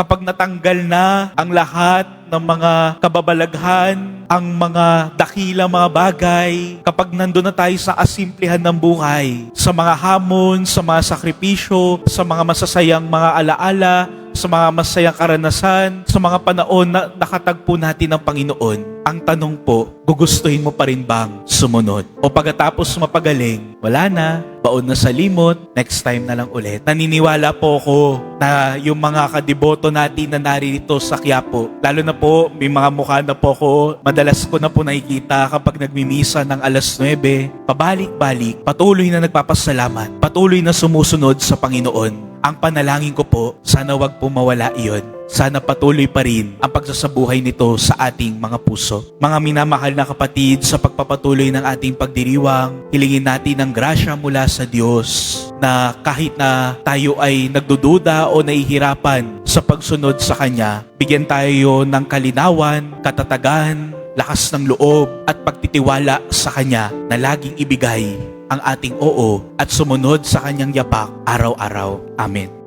kapag natanggal na ang lahat ng mga kababalaghan, ang mga dakila mga bagay, kapag nandun na tayo sa kasimplihan ng buhay, sa mga hamon, sa mga sakripisyo, sa mga masasayang mga alaala, sa mga masayang karanasan, sa mga panahon na nakatagpo natin ng Panginoon, ang tanong po, gugustuhin mo pa rin bang sumunod? O pagkatapos mapagaling, wala na, baon na sa limot, next time na lang ulit. Naniniwala po ako na yung mga kadiboto natin na narito sa Quiapo, lalo na po, may mga mukha na po ako, madalas ko na po nakikita kapag nagmimisa ng alas 9, pabalik-balik, patuloy na nagpapasalamat, patuloy na sumusunod sa Panginoon. Ang panalangin ko po, sana wag po mawala iyon. Sana patuloy pa rin ang pagsasabuhay nito sa ating mga puso. Mga minamahal na kapatid, sa pagpapatuloy ng ating pagdiriwang, hilingin natin ang grasya mula sa Diyos na kahit na tayo ay nagdududa o nahihirapan sa pagsunod sa Kanya, bigyan tayo ng kalinawan, katatagan, lakas ng loob at pagtitiwala sa Kanya na laging ibigay ang ating oo at sumunod sa Kanyang yapak araw-araw. Amen.